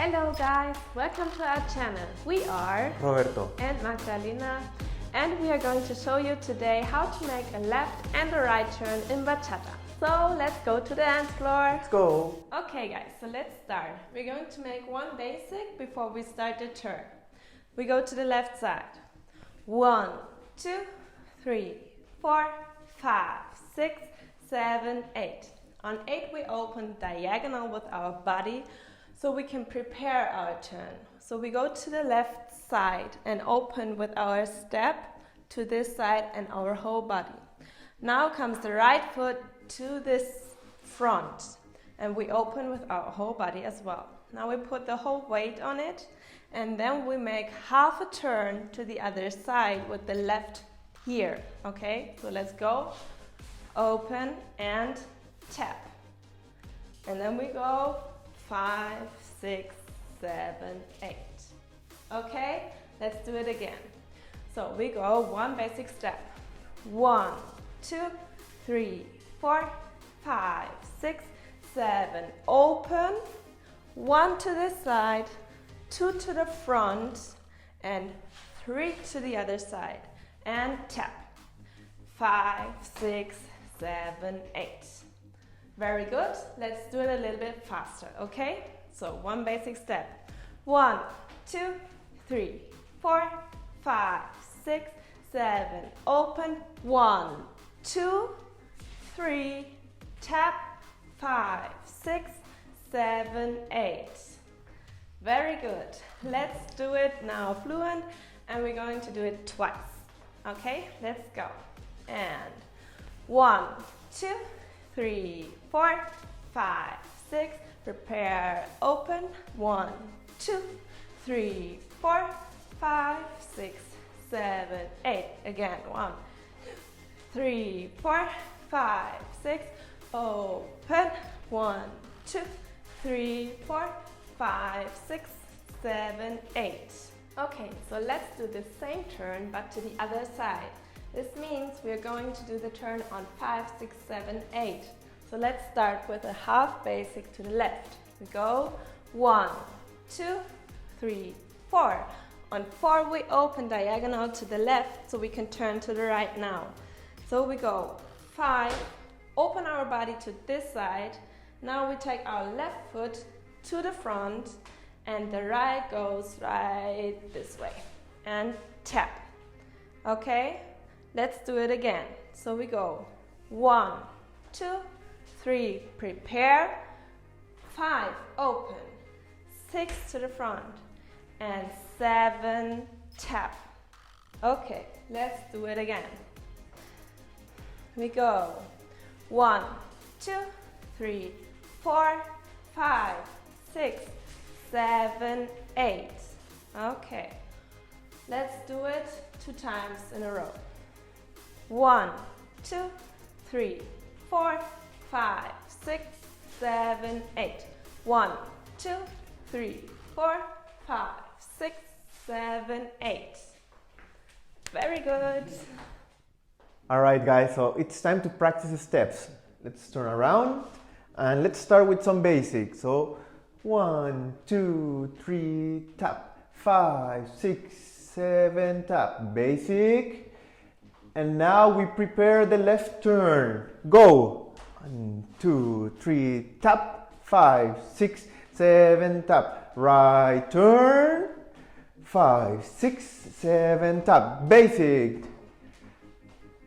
Hello guys, welcome to our channel. We are Roberto and Magdalena, and we are going to show you today how to make a left and a right turn in bachata. So let's go to the dance floor. Let's go! Okay guys, so let's start. We're going to make one basic before we start the turn. We go to the left side. 1, 2, 3, 4, 5, 6, 7, 8. On 8 we open diagonal with our body so we can prepare our turn. So we go to the left side and open with our step to this side and our whole body. Now comes the right foot to this front and we open with our whole body as well. Now we put the whole weight on it and then we make half a turn to the other side with the left here. Okay, so let's go. Open and tap. And then we go 5, 6, 7, 8. Okay, let's do it again. So we go one basic step. 1, 2, 3, 4, 5, 6, 7. Open. 1 to this side, 2 to the front, and 3 to the other side. And tap. 5, 6, 7, 8. Very good. Let's do it a little bit faster, okay? So one basic step. 1, 2, 3, 4, 5, 6, 7. Open. 1, 2, 3. Tap. 5, 6, 7, 8. Very good. Let's do it now fluent, and we're going to do it twice. Okay, let's go. And 1, 2, 3, 4, 5, 6. Prepare. Open. 1, 2, 3, 4, 5, 6, 7, 8. Again. 1, 3, 4, 5, 6. Open. 1, 2, 3, 4, 5, 6, 7, 8. Okay, so let's do the same turn but to the other side. This means we're going to do the turn on 5, 6, 7, 8. So let's start with a half basic to the left. We go 1, 2, 3, 4. On 4 we open diagonal to the left so we can turn to the right now. So we go 5, open our body to this side. Now we take our left foot to the front and the right goes right this way and tap. Okay, let's do it again. So we go 1, 2, 3, prepare, 5, open, 6 to the front, and 7, tap. Okay, let's do it again. We go 1, 2, 3, 4, 5, 6, 7, 8. Okay, let's do it 2 times in a row. 1, 2, 3, 4, 5, 6, 7, 8. 1, 2, 3, 4, 5, 6, 7, 8. Very good. Alright guys, so it's time to practice the steps. Let's turn around and let's start with some basics. So 1, 2, 3, tap. 5, 6, 7, tap. Basic. And now we prepare the left turn. Go! 1, 2, 3, tap. 5, 6, 7, tap. Right turn. 5, 6, 7, tap. Basic.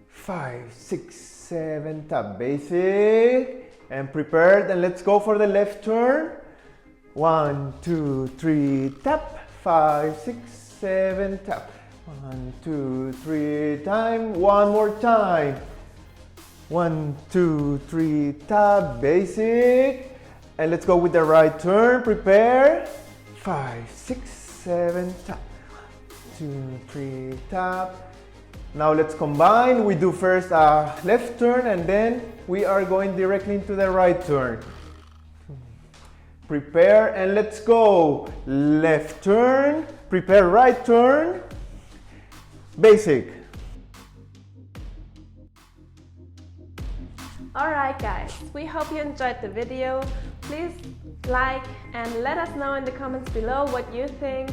5, 6, 7, tap. Basic. And prepared. And let's go for the left turn. 1, 2, 3, tap. 5, 6, 7, tap. 1, 2, 3, time. One more time. 1, 2, 3, tap. Basic. And let's go with the right turn. Prepare. 5, 6, 7, tap. 2, 3, tap. Now let's combine. We do first a left turn and then we are going directly into the right turn. Prepare and let's go. Left turn. Prepare right turn. Basic. Alright guys, we hope you enjoyed the video. Please like and let us know in the comments below what you think,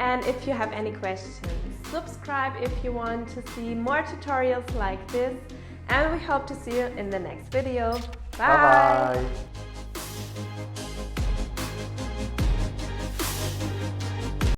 and if you have any questions. Subscribe if you want to see more tutorials like this, and we hope to see you in the next video. Bye! Bye-bye.